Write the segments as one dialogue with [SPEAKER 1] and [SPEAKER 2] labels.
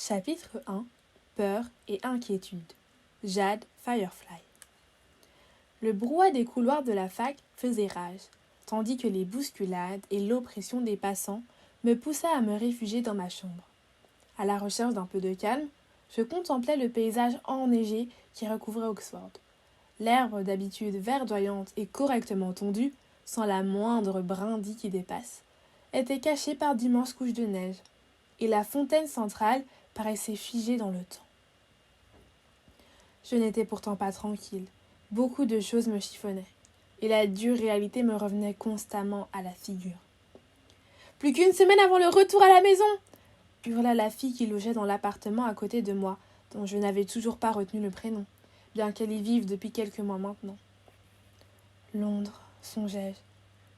[SPEAKER 1] Chapitre 1. Peur et inquiétude. Jade Firefly. Le brouhaha des couloirs de la fac faisait rage, tandis que les bousculades et l'oppression des passants me poussaient à me réfugier dans ma chambre. À la recherche d'un peu de calme, je contemplais le paysage enneigé qui recouvrait Oxford. L'herbe, d'habitude verdoyante et correctement tondue, sans la moindre brindille qui dépasse, était cachée par d'immenses couches de neige, et la fontaine centrale paraissait figée dans le temps. Je n'étais pourtant pas tranquille. Beaucoup de choses me chiffonnaient, et la dure réalité me revenait constamment à la figure. « Plus qu'une semaine avant le retour à la maison !» hurla la fille qui logeait dans l'appartement à côté de moi, dont je n'avais toujours pas retenu le prénom, bien qu'elle y vive depuis quelques mois maintenant. Londres, songeai-je,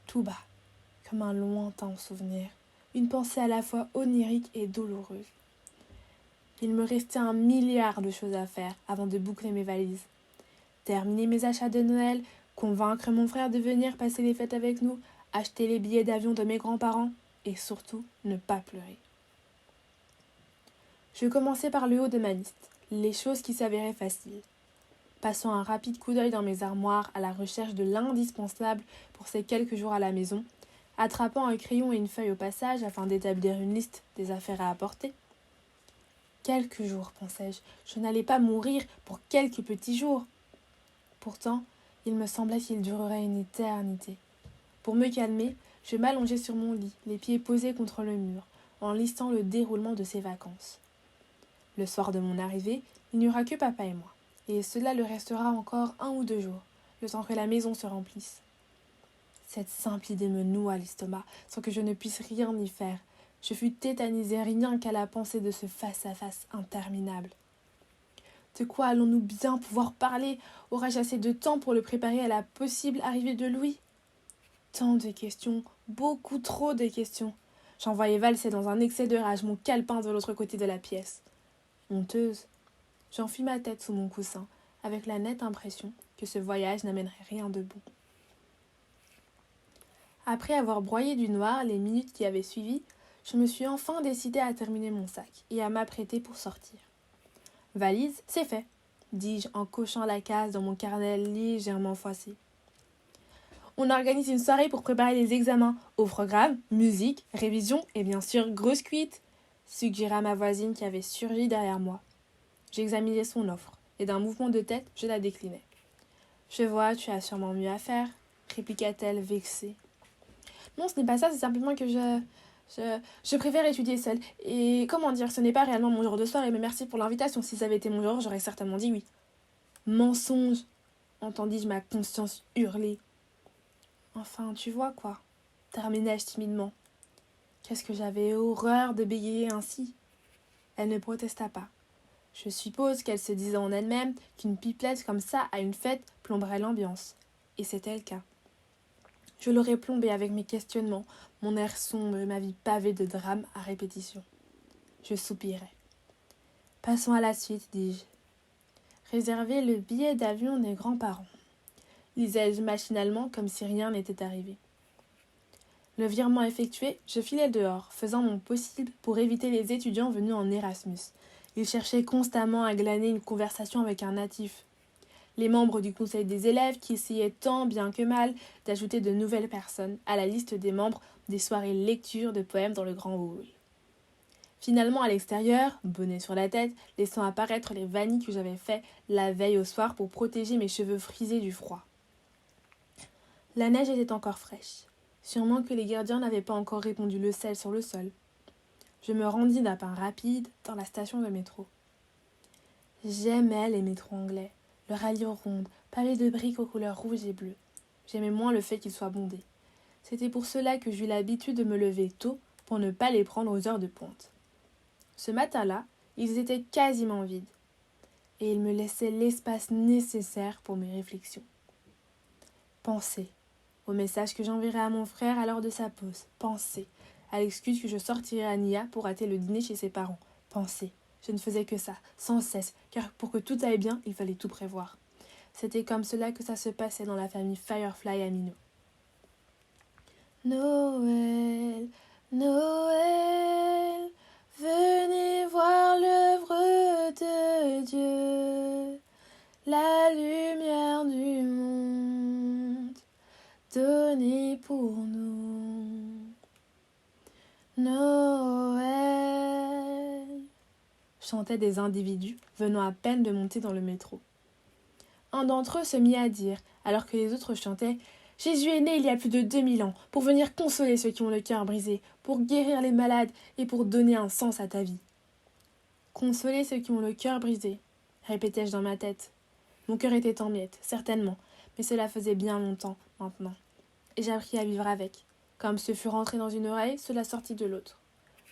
[SPEAKER 1] tout bas, comme un lointain souvenir, une pensée à la fois onirique et douloureuse. Il me restait 1 milliard de choses à faire avant de boucler mes valises. Terminer mes achats de Noël, convaincre mon frère de venir passer les fêtes avec nous, acheter les billets d'avion de mes grands-parents et surtout ne pas pleurer. Je commençais par le haut de ma liste, les choses qui s'avéraient faciles. Passant un rapide coup d'œil dans mes armoires à la recherche de l'indispensable pour ces quelques jours à la maison, attrapant un crayon et une feuille au passage afin d'établir une liste des affaires à apporter. Quelques jours, pensais-je, je n'allais pas mourir pour quelques petits jours. Pourtant, il me semblait qu'il durerait une éternité. Pour me calmer, je m'allongeai sur mon lit, les pieds posés contre le mur, en listant le déroulement de ces vacances. Le soir de mon arrivée, il n'y aura que papa et moi, et cela le restera encore 1 ou 2 jours, le temps que la maison se remplisse. Cette simple idée me noua l'estomac, sans que je ne puisse rien y faire. Je fus tétanisée rien qu'à la pensée de ce face-à-face interminable. De quoi allons-nous bien pouvoir parler? Aurai-je assez de temps pour le préparer à la possible arrivée de Louis? Tant de questions, beaucoup trop de questions. J'envoyai valser dans un excès de rage mon calepin de l'autre côté de la pièce. Honteuse, j'enfuis ma tête sous mon coussin, avec la nette impression que ce voyage n'amènerait rien de bon. Après avoir broyé du noir les minutes qui avaient suivi, je me suis enfin décidée à terminer mon sac et à m'apprêter pour sortir. « Valise, c'est fait », dis-je en cochant la case dans mon carnet légèrement froissé. « On organise une soirée pour préparer les examens, au programme, musique, révision et bien sûr grosse cuite », suggéra ma voisine qui avait surgi derrière moi. J'examinai son offre et d'un mouvement de tête, je la déclinai. « Je vois, tu as sûrement mieux à faire », répliqua-t-elle vexée. « Non, ce n'est pas ça, c'est simplement que je préfère étudier seule. Et comment dire, ce n'est pas réellement mon genre de soirée, mais merci pour l'invitation. Si ça avait été mon genre, j'aurais certainement dit oui. » « Mensonge !» entendis-je ma conscience hurler. « Enfin, tu vois quoi ?» terminai-je timidement. Qu'est-ce que j'avais horreur de bégayer ainsi. Elle ne protesta pas. Je suppose qu'elle se disait en elle-même qu'une pipelette comme ça à une fête plomberait l'ambiance. Et c'était le cas. Je l'aurais plombé avec mes questionnements, mon air sombre et ma vie pavée de drames à répétition. Je soupirai. Passons à la suite, dis-je. Réserver le billet d'avion des grands-parents. Lisais-je machinalement comme si rien n'était arrivé. Le virement effectué, je filai dehors, faisant mon possible pour éviter les étudiants venus en Erasmus. Ils cherchaient constamment à glaner une conversation avec un natif. Les membres du conseil des élèves qui essayaient tant bien que mal d'ajouter de nouvelles personnes à la liste des membres des soirées lecture de poèmes dans le grand hall. Finalement, à l'extérieur, bonnet sur la tête, laissant apparaître les vanilles que j'avais fait la veille au soir pour protéger mes cheveux frisés du froid. La neige était encore fraîche. Sûrement que les gardiens n'avaient pas encore répandu le sel sur le sol. Je me rendis d'un pas rapide dans la station de métro. J'aimais les métros anglais. Leur allure ronde, pavée de briques aux couleurs rouges et bleues. J'aimais moins le fait qu'ils soient bondés. C'était pour cela que j'eus l'habitude de me lever tôt pour ne pas les prendre aux heures de pointe. Ce matin-là, ils étaient quasiment vides. Et ils me laissaient l'espace nécessaire pour mes réflexions. Penser au message que j'enverrai à mon frère à l'heure de sa pause. Penser à l'excuse que je sortirai à Nia pour rater le dîner chez ses parents. Penser. Je ne faisais que ça, sans cesse, car pour que tout aille bien, il fallait tout prévoir. C'était comme cela que ça se passait dans la famille Firefly à Minot. Noël, Noël, venez voir le sonner pour nous. Noël, chantaient des individus venant à peine de monter dans le métro. Un d'entre eux se mit à dire, alors que les autres chantaient « Jésus est né il y a plus de 2000 ans, pour venir consoler ceux qui ont le cœur brisé, pour guérir les malades et pour donner un sens à ta vie. » Consoler ceux qui ont le cœur brisé, répétais-je dans ma tête. Mon cœur était en miettes, certainement, mais cela faisait bien longtemps maintenant. Et j'appris à vivre avec. Comme ce fut rentré dans une oreille, cela sortit de l'autre.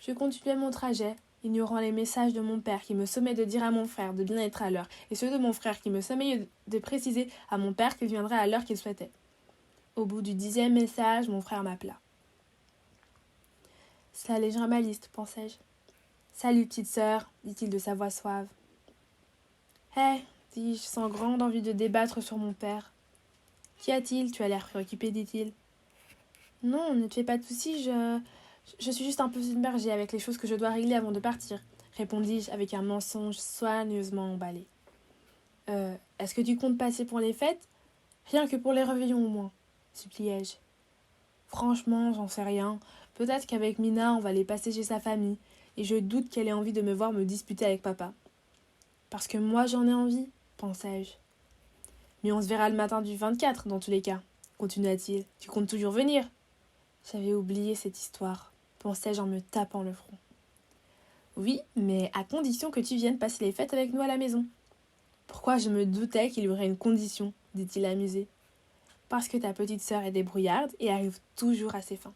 [SPEAKER 1] Je continuais mon trajet, ignorant les messages de mon père qui me sommait de dire à mon frère de bien être à l'heure, et ceux de mon frère qui me sommait de préciser à mon père qu'il viendrait à l'heure qu'il souhaitait. Au bout du 10e message, mon frère m'appela. « Ça allait joindre ma liste, pensai-je. « Salut, petite sœur, dit-il de sa voix suave. « Hé, dis-je, sans grande envie de débattre sur mon père. Qu'y a-t-il ? Tu as l'air préoccupé, dit-il. Non, ne te fais pas de soucis, je suis juste un peu submergée avec les choses que je dois régler avant de partir, répondis-je avec un mensonge soigneusement emballé. Est-ce que tu comptes passer pour les fêtes ? Rien que pour les réveillons au moins, suppliai-je. Franchement, j'en sais rien. Peut-être qu'avec Mina, on va les passer chez sa famille, et je doute qu'elle ait envie de me voir me disputer avec papa. Parce que moi j'en ai envie, pensai-je. Mais on se verra le matin du 24, dans tous les cas, continua-t-il. Tu comptes toujours venir ? J'avais oublié cette histoire, pensai-je en me tapant le front. Oui, mais à condition que tu viennes passer les fêtes avec nous à la maison. Pourquoi je me doutais qu'il y aurait une condition, dit-il amusé. Parce que ta petite sœur est débrouillarde et arrive toujours à ses fins,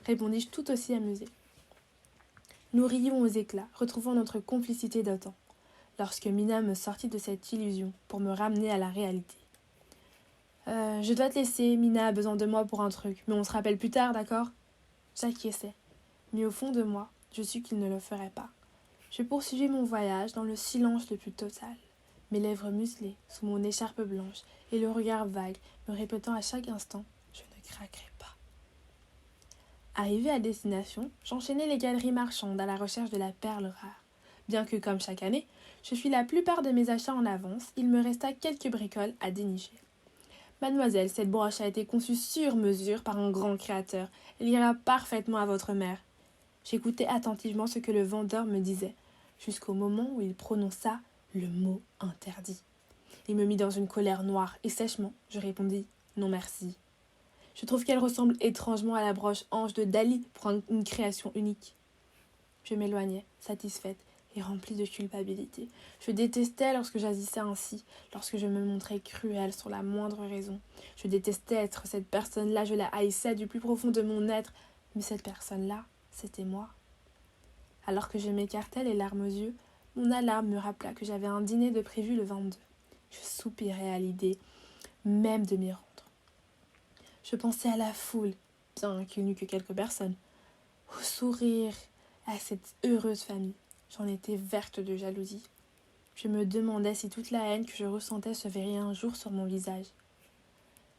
[SPEAKER 1] répondis-je tout aussi amusé. Nous rions aux éclats, retrouvant notre complicité d'autant, lorsque Mina me sortit de cette illusion pour me ramener à la réalité. Je dois te laisser, Mina a besoin de moi pour un truc, mais on se rappelle plus tard, d'accord ? J'acquiesçais, mais au fond de moi, je sus qu'il ne le ferait pas. Je poursuivis mon voyage dans le silence le plus total, mes lèvres muselées sous mon écharpe blanche et le regard vague me répétant à chaque instant « Je ne craquerai pas ». Arrivé à destination, j'enchaînais les galeries marchandes à la recherche de la perle rare. Bien que, comme chaque année, je fis la plupart de mes achats en avance, il me resta quelques bricoles à dénicher. Mademoiselle, cette broche a été conçue sur mesure par un grand créateur. Elle ira parfaitement à votre mère. J'écoutais attentivement ce que le vendeur me disait, jusqu'au moment où il prononça le mot interdit. Il me mit dans une colère noire et sèchement, je répondis « Non merci ». Je trouve qu'elle ressemble étrangement à la broche ange de Dali pour une création unique. Je m'éloignais, satisfaite et remplie de culpabilité. Je détestais lorsque j'agissais ainsi, lorsque je me montrais cruelle sur la moindre raison. Je détestais être cette personne-là, je la haïssais du plus profond de mon être, mais cette personne-là, c'était moi. Alors que je m'écartais les larmes aux yeux, mon alarme me rappela que j'avais un dîner de prévu le 22. Je soupirais à l'idée même de m'y rendre. Je pensais à la foule, bien qu'il n'y eût que quelques personnes, au sourire, à cette heureuse famille. J'en étais verte de jalousie. Je me demandais si toute la haine que je ressentais se verrait un jour sur mon visage.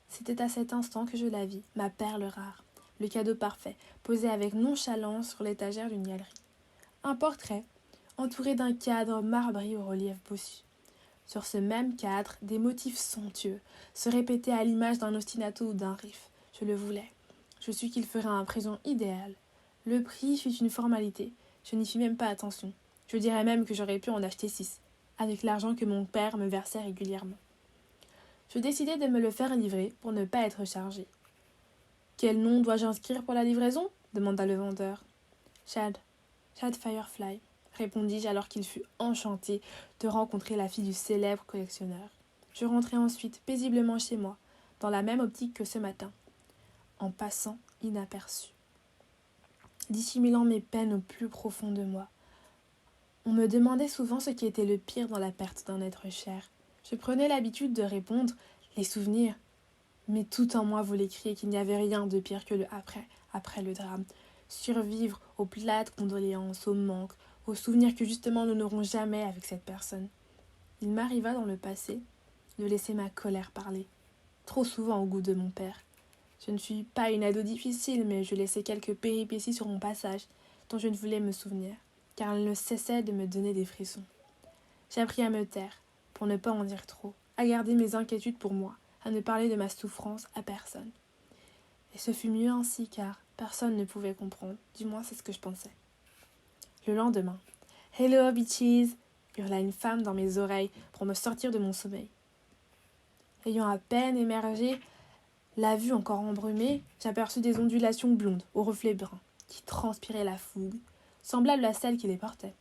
[SPEAKER 1] C'était à cet instant que je la vis, ma perle rare, le cadeau parfait, posé avec nonchalance sur l'étagère d'une galerie. Un portrait, entouré d'un cadre marbré au relief bossu. Sur ce même cadre, des motifs somptueux se répétaient à l'image d'un ostinato ou d'un riff. Je le voulais. Je sus qu'il ferait un présent idéal. Le prix fut une formalité. Je n'y fis même pas attention. Je dirais même que j'aurais pu en acheter 6, avec l'argent que mon père me versait régulièrement. Je décidai de me le faire livrer pour ne pas être chargée. « Quel nom dois-je inscrire pour la livraison ?» demanda le vendeur. « Chad Firefly », répondis-je alors qu'il fut enchanté de rencontrer la fille du célèbre collectionneur. Je rentrai ensuite paisiblement chez moi, dans la même optique que ce matin, en passant inaperçu, dissimulant mes peines au plus profond de moi. On me demandait souvent ce qui était le pire dans la perte d'un être cher. Je prenais l'habitude de répondre « les souvenirs », mais tout en moi voulait crier qu'il n'y avait rien de pire que le après le drame. Survivre aux plates condoléances, au manque, aux souvenirs que justement nous n'aurons jamais avec cette personne. Il m'arriva dans le passé de laisser ma colère parler, trop souvent au goût de mon père. Je ne suis pas une ado difficile, mais je laissais quelques péripéties sur mon passage dont je ne voulais me souvenir, car elles ne cessaient de me donner des frissons. J'appris à me taire, pour ne pas en dire trop, à garder mes inquiétudes pour moi, à ne parler de ma souffrance à personne. Et ce fut mieux ainsi car personne ne pouvait comprendre, du moins c'est ce que je pensais. Le lendemain, « Hello, bitches !» hurla une femme dans mes oreilles pour me sortir de mon sommeil. Ayant à peine émergé, la vue encore embrumée, j'aperçus des ondulations blondes aux reflets bruns qui transpiraient la fougue, semblables à celles qui les portaient,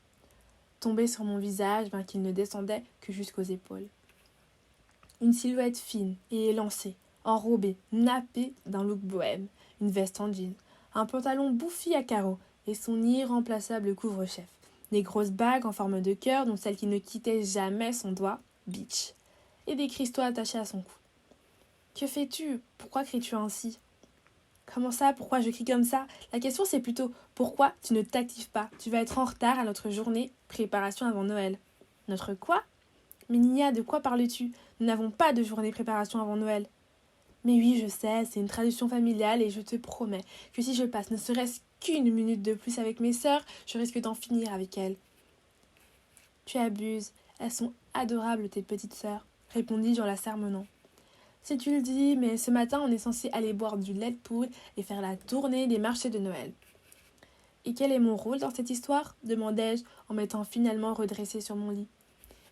[SPEAKER 1] tomber sur mon visage bien qu'il ne descendait que jusqu'aux épaules. Une silhouette fine et élancée, enrobée, nappée d'un look bohème, une veste en jean, un pantalon bouffi à carreaux et son irremplaçable couvre-chef, des grosses bagues en forme de cœur dont celle qui ne quittait jamais son doigt, bitch, et des cristaux attachés à son cou. Que fais-tu? Pourquoi cries-tu ainsi? Comment ça? Pourquoi je crie comme ça? La question c'est plutôt pourquoi tu ne t'actives pas? Tu vas être en retard à notre journée préparation avant Noël. Notre quoi? Mais Nia, de quoi parles-tu? Nous n'avons pas de journée préparation avant Noël. Mais oui, je sais, c'est une tradition familiale et je te promets que si je passe ne serait-ce qu'une minute de plus avec mes sœurs, je risque d'en finir avec elles. Tu abuses, elles sont adorables tes petites sœurs, répondis-je en la sermonnant. Si tu le dis, mais ce matin on est censé aller boire du lait de poule et faire la tournée des marchés de Noël. Et quel est mon rôle dans cette histoire? Demandai-je en m'étant finalement redressée sur mon lit.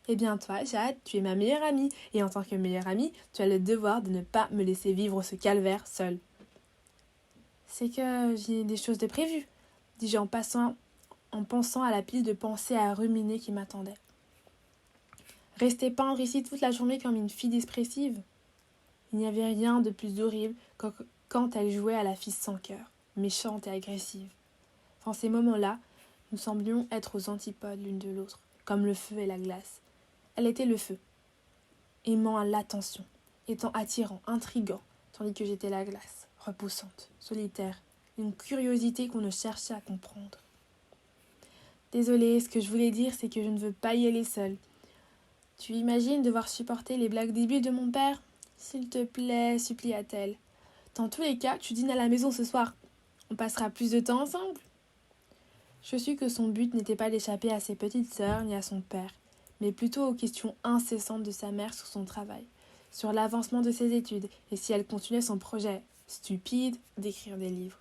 [SPEAKER 1] Eh bien toi, Jade, tu es ma meilleure amie, et en tant que meilleure amie, tu as le devoir de ne pas me laisser vivre ce calvaire seule. C'est que j'ai des choses de prévues, dis-je en pensant à la pile de pensées à ruminer qui m'attendait. Rester peindre ici toute la journée comme une fille expressive? Il n'y avait rien de plus horrible quand elle jouait à la fille sans cœur, méchante et agressive. Dans ces moments-là, nous semblions être aux antipodes l'une de l'autre, comme le feu et la glace. Elle était le feu, aimant à l'attention, étant attirant, intrigant, tandis que j'étais la glace, repoussante, solitaire, une curiosité qu'on ne cherchait à comprendre. Désolée, ce que je voulais dire, c'est que je ne veux pas y aller seule. Tu imagines devoir supporter les blagues débiles de mon père? S'il te plaît, supplia-t-elle. Dans tous les cas, tu dînes à la maison ce soir. On passera plus de temps ensemble. Je sus que son but n'était pas d'échapper à ses petites sœurs ni à son père, mais plutôt aux questions incessantes de sa mère sur son travail, sur l'avancement de ses études et si elle continuait son projet stupide d'écrire des livres.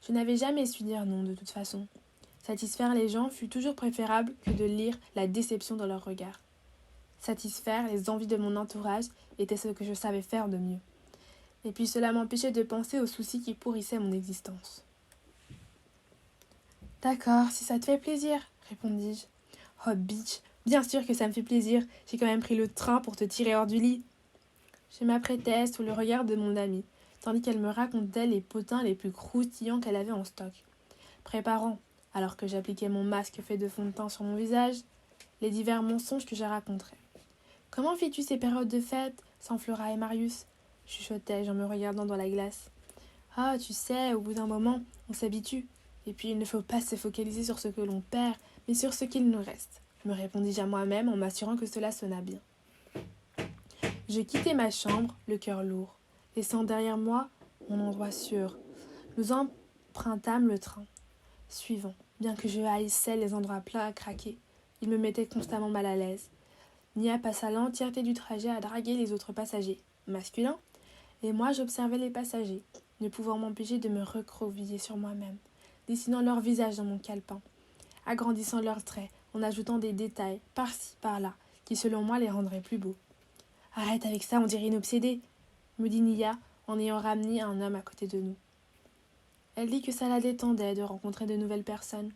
[SPEAKER 1] Je n'avais jamais su dire non de toute façon. Satisfaire les gens fut toujours préférable que de lire la déception dans leurs regards. Satisfaire les envies de mon entourage était ce que je savais faire de mieux. Et puis cela m'empêchait de penser aux soucis qui pourrissaient mon existence. D'accord, si ça te fait plaisir, répondis-je. Oh bitch, bien sûr que ça me fait plaisir, j'ai quand même pris le train pour te tirer hors du lit. Je m'apprêtais sous le regard de mon amie, tandis qu'elle me racontait les potins les plus croustillants qu'elle avait en stock, préparant, alors que j'appliquais mon masque fait de fond de teint sur mon visage, les divers mensonges que je raconterais. Comment vis-tu ces périodes de fête sans Flora et Marius? Chuchotais-je en me regardant dans la glace. Ah, tu sais, au bout d'un moment, on s'habitue. Et puis il ne faut pas se focaliser sur ce que l'on perd, mais sur ce qu'il nous reste, me répondis-je à moi-même en m'assurant que cela sonna bien. Je quittai ma chambre, le cœur lourd, laissant derrière moi mon endroit sûr. Nous empruntâmes le train suivant, bien que je haïssais les endroits plats à craquer. Il me mettait constamment mal à l'aise. Nia passa l'entièreté du trajet à draguer les autres passagers, masculins, et moi j'observais les passagers, ne pouvant m'empêcher de me recroqueviller sur moi-même, dessinant leur visage dans mon calepin, agrandissant leurs traits, en ajoutant des détails, par-ci, par-là, qui selon moi les rendraient plus beaux. « Arrête avec ça, on dirait une obsédée !» me dit Nia en ayant ramené un homme à côté de nous. Elle dit que ça la détendait de rencontrer de nouvelles personnes.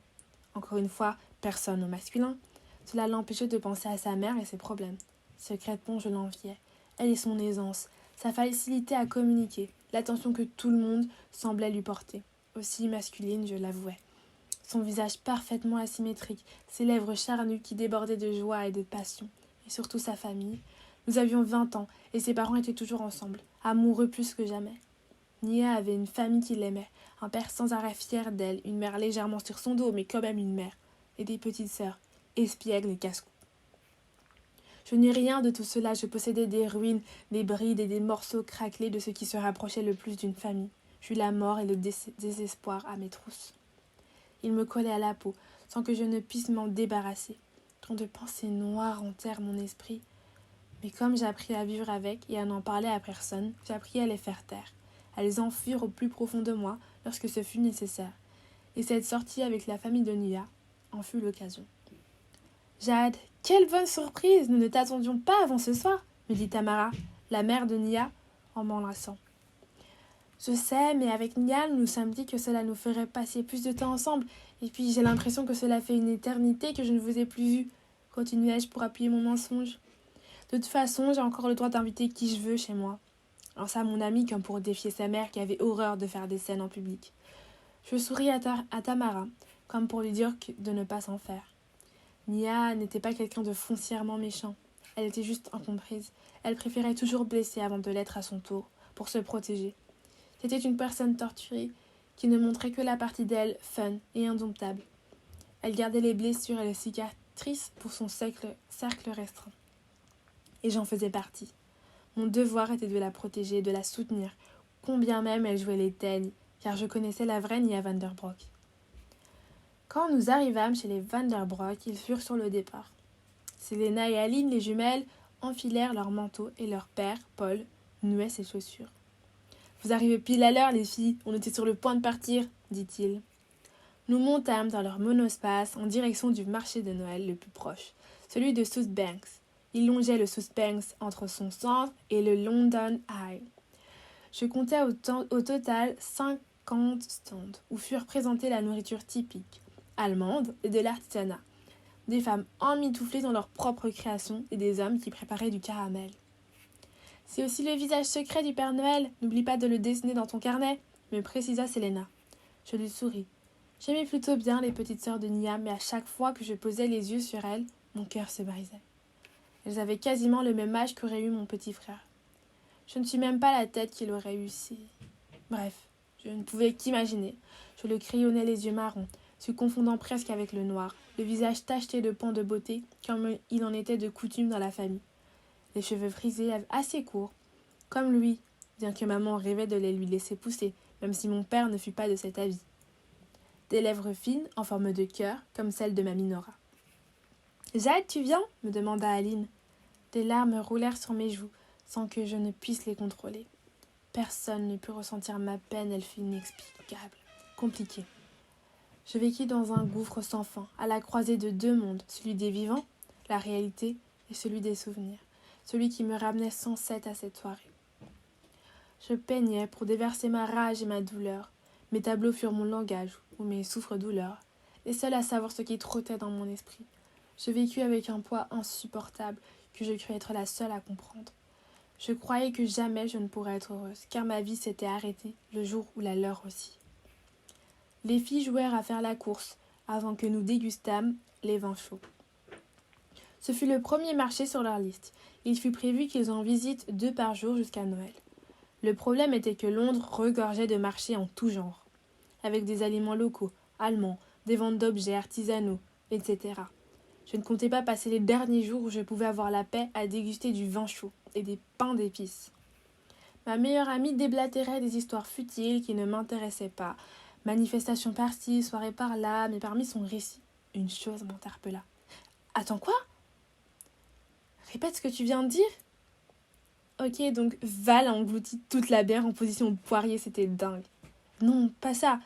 [SPEAKER 1] Encore une fois, personne au masculin. Cela l'empêchait de penser à sa mère et ses problèmes. Secrètement, je l'enviais. Elle et son aisance, sa facilité à communiquer, l'attention que tout le monde semblait lui porter. Aussi masculine, je l'avouais. Son visage parfaitement asymétrique, ses lèvres charnues qui débordaient de joie et de passion, et surtout sa famille. Nous avions 20 ans, et ses parents étaient toujours ensemble, amoureux plus que jamais. Nia avait une famille qui l'aimait, un père sans arrêt fier d'elle, une mère légèrement sur son dos, mais quand même une mère, et des petites sœurs, espiègles et casse-cou. Je n'eus rien de tout cela, je possédais des ruines, des brides et des morceaux craquelés de ce qui se rapprochait le plus d'une famille. J'eus la mort et le désespoir à mes trousses. Il me collait à la peau, sans que je ne puisse m'en débarrasser. Tant de pensées noires enterrent mon esprit. Mais comme j'appris à vivre avec et à n'en parler à personne, j'appris à les faire taire, Elles enfuirent au plus profond de moi lorsque ce fut nécessaire. Et cette sortie avec la famille de Nia en fut l'occasion. Jade, quelle bonne surprise! Nous ne t'attendions pas avant ce soir, me dit Tamara, la mère de Nia, en m'enlaçant. Je sais, mais avec Nia, nous nous sommes dit que cela nous ferait passer plus de temps ensemble. Et puis j'ai l'impression que cela fait une éternité que je ne vous ai plus vus, continuai-je pour appuyer mon mensonge. De toute façon, j'ai encore le droit d'inviter qui je veux chez moi. Lança mon ami comme pour défier sa mère qui avait horreur de faire des scènes en public. Je souris à Tamara, comme pour lui dire de ne pas s'en faire. Nia n'était pas quelqu'un de foncièrement méchant. Elle était juste incomprise. Elle préférait toujours blesser avant de l'être à son tour, pour se protéger. C'était une personne torturée qui ne montrait que la partie d'elle fun et indomptable. Elle gardait les blessures et les cicatrices pour son cercle restreint. Et j'en faisais partie. Mon devoir était de la protéger et de la soutenir, combien même elle jouait les teignes, car je connaissais la vraie Nia van der Broek. Quand nous arrivâmes chez les Van der Broek, ils furent sur le départ. Selena et Aline, les jumelles, enfilèrent leurs manteaux et leur père, Paul, nouait ses chaussures. « Vous arrivez pile à l'heure, les filles, on était sur le point de partir, » dit-il. Nous montâmes dans leur monospace en direction du marché de Noël le plus proche, celui de South Banks. Il longeait le South Banks entre son centre et le London Eye. Je comptais au total 50 stands où furent présentées la nourriture typique, allemande et de l'artisanat. Des femmes emmitouflées dans leurs propres créations et des hommes qui préparaient du caramel. C'est aussi le visage secret du Père Noël, n'oublie pas de le dessiner dans ton carnet, me précisa Selena. Je lui souris. J'aimais plutôt bien les petites sœurs de Nia, mais à chaque fois que je posais les yeux sur elles, mon cœur se brisait. Elles avaient quasiment le même âge qu'aurait eu mon petit frère. Je ne suis même pas la tête qu'il aurait eue si... Bref, je ne pouvais qu'imaginer. Je le crayonnais les yeux marrons, se confondant presque avec le noir, le visage tacheté de pans de beauté, comme il en était de coutume dans la famille. Les cheveux frisés assez courts, comme lui, bien que maman rêvait de les lui laisser pousser, même si mon père ne fut pas de cet avis. Des lèvres fines, en forme de cœur, comme celles de mamie Nora. « Jade, tu viens ?» me demanda Aline. Des larmes roulèrent sur mes joues, sans que je ne puisse les contrôler. Personne ne put ressentir ma peine, elle fut inexplicable, compliquée. Je vécus dans un gouffre sans fin, à la croisée de deux mondes, celui des vivants, la réalité, et celui des souvenirs, celui qui me ramenait sans cesse à cette soirée. Je peignais pour déverser ma rage et ma douleur. Mes tableaux furent mon langage, ou mes souffres-douleurs, les seuls à savoir ce qui trottait dans mon esprit. Je vécus avec un poids insupportable que je crus être la seule à comprendre. Je croyais que jamais je ne pourrais être heureuse, car ma vie s'était arrêtée le jour où la leur aussi. Les filles jouèrent à faire la course, avant que nous dégustâmes les vins chauds. Ce fut le premier marché sur leur liste. Il fut prévu qu'ils en visitent 2 par jour jusqu'à Noël. Le problème était que Londres regorgeait de marchés en tout genre, avec des aliments locaux, allemands, des ventes d'objets artisanaux, etc. Je ne comptais pas passer les derniers jours où je pouvais avoir la paix à déguster du vin chaud et des pains d'épices. Ma meilleure amie déblatérait des histoires futiles qui ne m'intéressaient pas. Manifestations par-ci, soirées par-là, mais parmi son récit, une chose m'interpella. « Attends, quoi ? Répète ce que tu viens de dire ?» Ok, donc Val a englouti toute la bière en position de poirier, c'était dingue. Non, pas ça.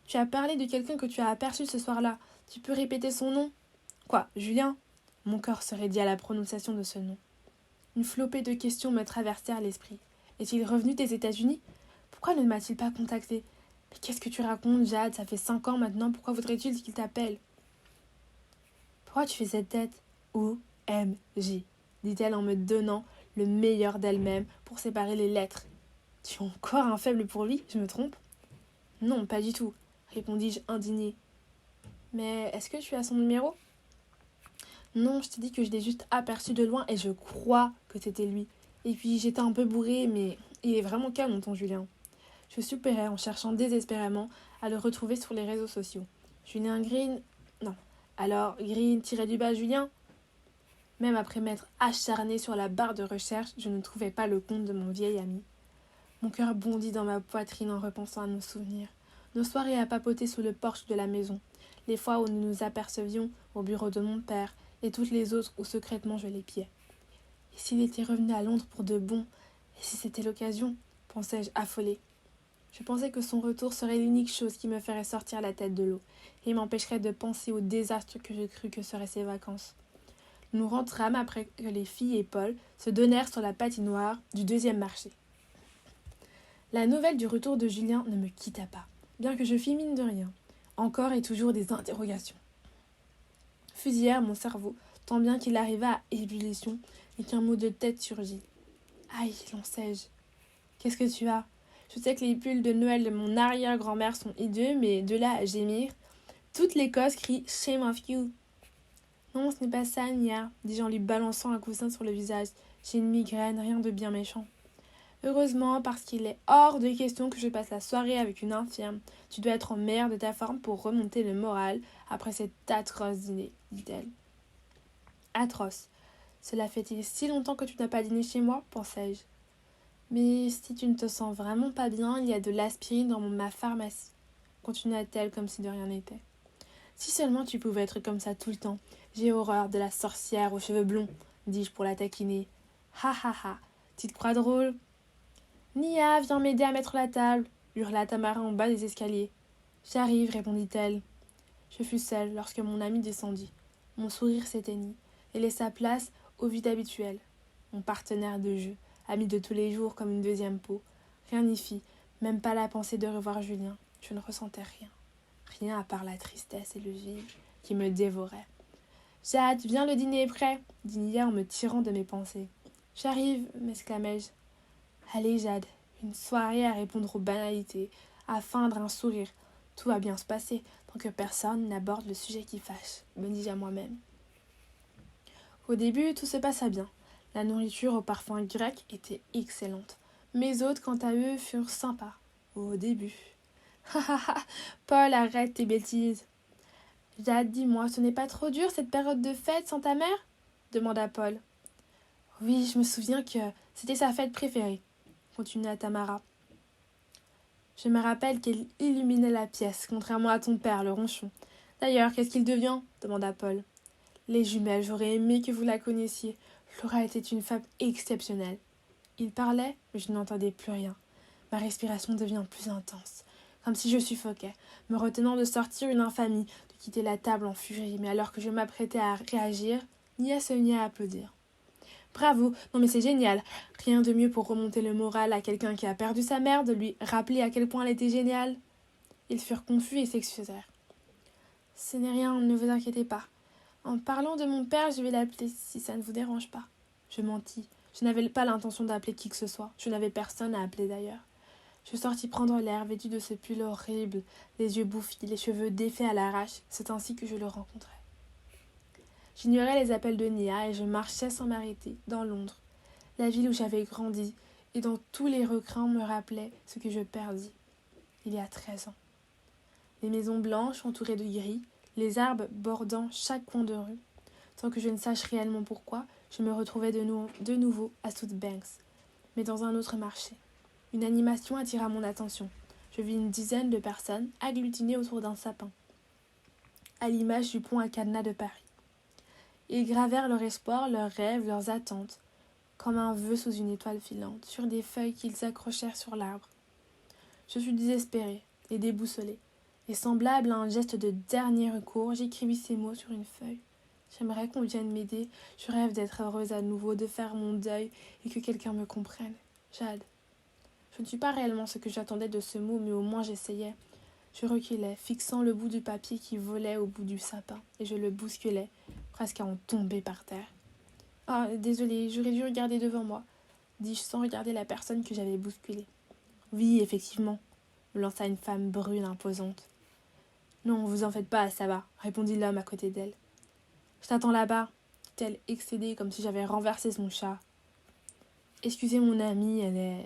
[SPEAKER 1] Tu as parlé de quelqu'un que tu as aperçu ce soir-là. Tu peux répéter son nom ? Quoi, Julien ? Mon corps se raidit à la prononciation de ce nom. Une flopée de questions me traversèrent l'esprit. Est-il revenu des États-Unis ? Pourquoi ne m'a-t-il pas contacté ? Mais qu'est-ce que tu racontes, Jade ? Ça fait 5 ans maintenant, pourquoi voudrait-il qu'il t'appelle ? Pourquoi tu fais cette tête ? OMG, dit-elle en me donnant le meilleur d'elle-même pour séparer les lettres. Tu as encore un faible pour lui, je me trompe ? Non, pas du tout, répondis-je indignée. Mais est-ce que tu as son numéro ? Non, je t'ai dit que je l'ai juste aperçu de loin et je crois que c'était lui. Et puis j'étais un peu bourrée, mais il est vraiment calme, ton Julien. Je soupirais en cherchant désespérément à le retrouver sur les réseaux sociaux. Julien Green ? Non. Alors, Green-du-bas Julien ? Même après m'être acharnée sur la barre de recherche, je ne trouvais pas le compte de mon vieil ami. Mon cœur bondit dans ma poitrine en repensant à nos souvenirs. Nos soirées à papoter sous le porche de la maison. Les fois où nous nous apercevions au bureau de mon père et toutes les autres où secrètement je l'épiais. Et s'il était revenu à Londres pour de bon ? Et si c'était l'occasion ? Pensais-je affolée. Je pensais que son retour serait l'unique chose qui me ferait sortir la tête de l'eau et m'empêcherait de penser au désastre que je crus que seraient ses vacances. Nous rentrâmes après que les filles et Paul se donnèrent sur la patinoire du deuxième marché. La nouvelle du retour de Julien ne me quitta pas, bien que je fis mine de rien. Encore et toujours des interrogations. Fusillèrent mon cerveau, tant bien qu'il arriva à ébullition et qu'un mot de tête surgit. Aïe, lançai-je. Qu'est-ce que tu as? Je sais que les pulls de Noël de mon arrière-grand-mère sont hideux, mais de là à gémir, toute l'Écosse crie Shame of you. Non, ce n'est pas ça, Nia, dis-je en lui balançant un coussin sur le visage. J'ai une migraine, rien de bien méchant. Heureusement, parce qu'il est hors de question que je passe la soirée avec une infirme. Tu dois être en meilleure de ta forme pour remonter le moral après cet atroce dîner, dit-elle. Atroce. Cela fait-il si longtemps que tu n'as pas dîné chez moi, pensai-je. Mais si tu ne te sens vraiment pas bien, il y a de l'aspirine dans ma pharmacie, continua-t-elle comme si de rien n'était. Si seulement tu pouvais être comme ça tout le temps. J'ai horreur de la sorcière aux cheveux blonds, dis-je pour la taquiner. Ha ha ha, tu te crois drôle? Nia, viens m'aider à mettre la table, hurla Tamara en bas des escaliers. J'arrive, répondit-elle. Je fus seule lorsque mon ami descendit. Mon sourire s'éteignit et laissa place au vide habituel. Mon partenaire de jeu, ami de tous les jours comme une deuxième peau. Rien n'y fit, même pas la pensée de revoir Julien. Je ne ressentais rien. Rien à part la tristesse et le vide qui me dévoraient. Jade, viens, le dîner est prêt, dit Nia en me tirant de mes pensées. J'arrive, m'exclamai-je. Allez, Jade, une soirée à répondre aux banalités, à feindre un sourire. Tout va bien se passer, tant que personne n'aborde le sujet qui fâche, me dis-je à moi-même. Au début, tout se passa bien. La nourriture au parfum grec était excellente. Mes hôtes, quant à eux, furent sympas. Au début. Ha ha ha, Paul, arrête tes bêtises. Jade, dis-moi, ce n'est pas trop dur cette période de fête sans ta mère? Demanda Paul. Oui, je me souviens que c'était sa fête préférée, continua Tamara. Je me rappelle qu'elle illuminait la pièce, contrairement à ton père, le ronchon. D'ailleurs, qu'est-ce qu'il devient? Demanda Paul. Les jumelles, j'aurais aimé que vous la connaissiez. Flora était une femme exceptionnelle. Il parlait, mais je n'entendais plus rien. Ma respiration devient plus intense, comme si je suffoquais, me retenant de sortir une infamie, de quitter la table en furie, mais alors que je m'apprêtais à réagir, Nia se mit à applaudir. Bravo, non mais c'est génial. Rien de mieux pour remonter le moral à quelqu'un qui a perdu sa mère, de lui rappeler à quel point elle était géniale. Ils furent confus et s'excusèrent. Ce n'est rien, ne vous inquiétez pas. En parlant de mon père, je vais l'appeler, si ça ne vous dérange pas. Je mentis. Je n'avais pas l'intention d'appeler qui que ce soit. Je n'avais personne à appeler d'ailleurs. Je sortis prendre l'air, vêtu de ce pull horrible, les yeux bouffis, les cheveux défaits à l'arrache. C'est ainsi que je le rencontrai. J'ignorais les appels de Nia et je marchais sans m'arrêter, dans Londres, la ville où j'avais grandi, et dont tous les recoins me rappelaient ce que je perdis, il y a 13 ans. Les maisons blanches entourées de gris, les arbres bordant chaque coin de rue. Sans que je ne sache réellement pourquoi, je me retrouvais de nouveau à Southbanks, mais dans un autre marché. Une animation attira mon attention. Je vis une dizaine de personnes agglutinées autour d'un sapin, à l'image du pont à cadenas de Paris. Ils gravèrent leur espoir, leurs rêves, leurs attentes, comme un vœu sous une étoile filante, sur des feuilles qu'ils accrochèrent sur l'arbre. Je fus désespérée et déboussolée, et semblable à un geste de dernier recours, j'écrivis ces mots sur une feuille. J'aimerais qu'on vienne m'aider, je rêve d'être heureuse à nouveau, de faire mon deuil et que quelqu'un me comprenne. Jade. Je ne suis pas réellement ce que j'attendais de ce mot, mais au moins j'essayais. Je reculais, fixant le bout du papier qui volait au bout du sapin, et je le bousculais, presque à en tomber par terre. « Ah, désolée, j'aurais dû regarder devant moi, » dis-je sans regarder la personne que j'avais bousculée. « Oui, effectivement, » me lança une femme brune imposante. « Non, vous en faites pas, ça va, » répondit l'homme à côté d'elle. « Je t'attends là-bas, » dit-elle excédée comme si j'avais renversé son chat. « Excusez mon amie, elle est... »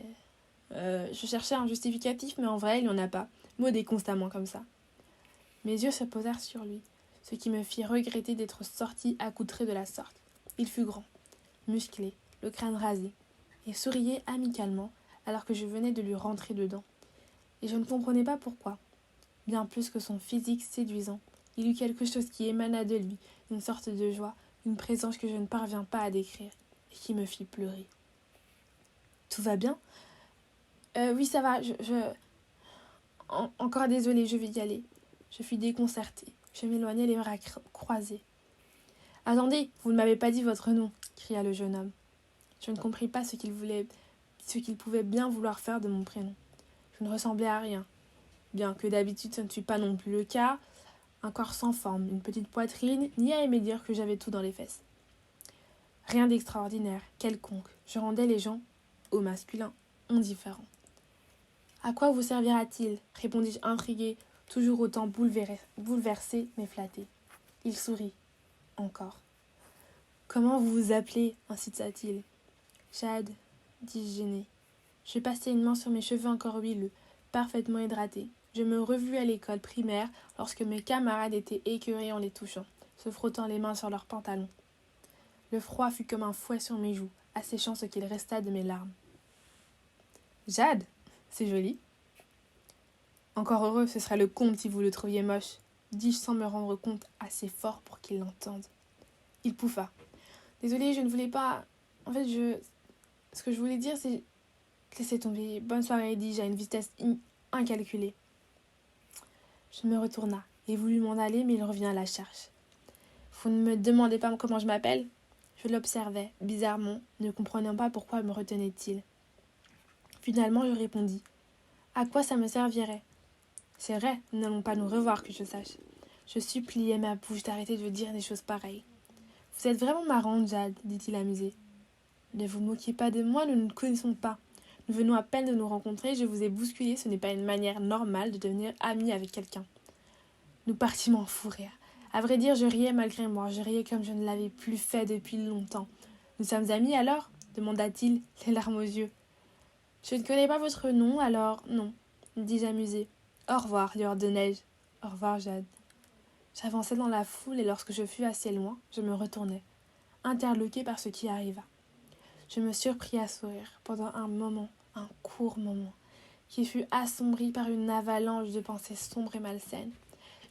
[SPEAKER 1] Je cherchais un justificatif, mais en vrai, il n'y en a pas. Maud est constamment comme ça. Mes yeux se posèrent sur lui, ce qui me fit regretter d'être sortie accoutrée de la sorte. Il fut grand, musclé, le crâne rasé, et souriait amicalement alors que je venais de lui rentrer dedans. Et je ne comprenais pas pourquoi. Bien plus que son physique séduisant, il eut quelque chose qui émana de lui, une sorte de joie, une présence que je ne parviens pas à décrire, et qui me fit pleurer. « Tout va bien ? Oui, ça va, Encore désolée, je vais y aller. Je fus déconcertée. Je m'éloignai les bras croisés. Attendez, vous ne m'avez pas dit votre nom, cria le jeune homme. Je ne compris pas ce qu'il pouvait bien vouloir faire de mon prénom. Je ne ressemblais à rien. Bien que d'habitude ce ne fût pas non plus le cas, un corps sans forme, une petite poitrine, ni à aimer dire que j'avais tout dans les fesses. Rien d'extraordinaire, quelconque. Je rendais les gens, au masculin, indifférents. À quoi vous servira-t-il répondis-je intriguée, toujours autant bouleversée mais flattée. Il sourit. Encore. Comment vous vous appelez incita-t-il. Jade, dis-je gênée. Je passai une main sur mes cheveux encore huileux, parfaitement hydratés. Je me revis à l'école primaire lorsque mes camarades étaient écœurés en les touchant, se frottant les mains sur leurs pantalons. Le froid fut comme un fouet sur mes joues, asséchant ce qu'il resta de mes larmes. Jade, c'est joli. Encore heureux, ce serait le comble si vous le trouviez moche, dis-je sans me rendre compte assez fort pour qu'il l'entende. Il pouffa. Désolée, je ne voulais pas. En fait, ce que je voulais dire, c'est. Laissez tomber. Bonne soirée, dis-je à une vitesse incalculée. Je me retourna et voulus m'en aller, mais il revint à la charge. Vous ne me demandez pas comment je m'appelle ? Je l'observais, bizarrement, ne comprenant pas pourquoi me retenait-il. Finalement, je répondis. À quoi ça me servirait ? C'est vrai, nous n'allons pas nous revoir, que je sache. Je suppliai ma bouche d'arrêter de dire des choses pareilles. Vous êtes vraiment marrante, Jade, dit-il amusé. Ne vous moquez pas de moi, nous ne nous connaissons pas. Nous venons à peine de nous rencontrer, je vous ai bousculé, ce n'est pas une manière normale de devenir amie avec quelqu'un. Nous partîmes en fou rire. À vrai dire, je riais malgré moi, je riais comme je ne l'avais plus fait depuis longtemps. Nous sommes amis alors ? Demanda-t-il, les larmes aux yeux. Je ne connais pas votre nom, alors non, dis-je amusé. Au revoir, lueur de neige. Au revoir, Jade. J'avançais dans la foule et lorsque je fus assez loin, je me retournai, interloquée par ce qui arriva. Je me surpris à sourire pendant un moment, un court moment, qui fut assombri par une avalanche de pensées sombres et malsaines.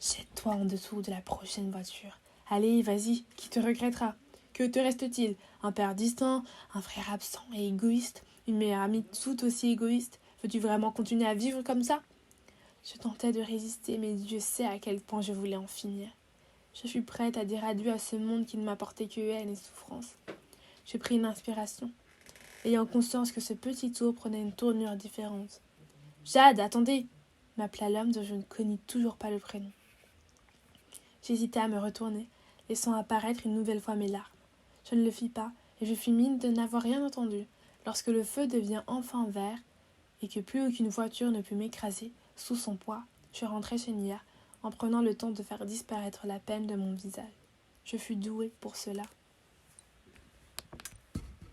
[SPEAKER 1] Jette-toi en dessous de la prochaine voiture. Allez, vas-y, qui te regrettera ? Que te reste-t-il ? Un père distant, un frère absent et égoïste, une meilleure amie tout aussi égoïste ? Veux-tu vraiment continuer à vivre comme ça ? Je tentais de résister, mais Dieu sait à quel point je voulais en finir. Je fus prête à dire adieu à ce monde qui ne m'apportait que haine et souffrance. Je pris une inspiration, ayant conscience que ce petit tour prenait une tournure différente. « Jade, attendez !» m'appela l'homme dont je ne connus toujours pas le prénom. J'hésitai à me retourner, laissant apparaître une nouvelle fois mes larmes. Je ne le fis pas, et je fis mine de n'avoir rien entendu. Lorsque le feu devient enfin vert, et que plus aucune voiture ne put m'écraser, sous son poids, je rentrai chez Nia, en prenant le temps de faire disparaître la peine de mon visage. Je fus douée pour cela.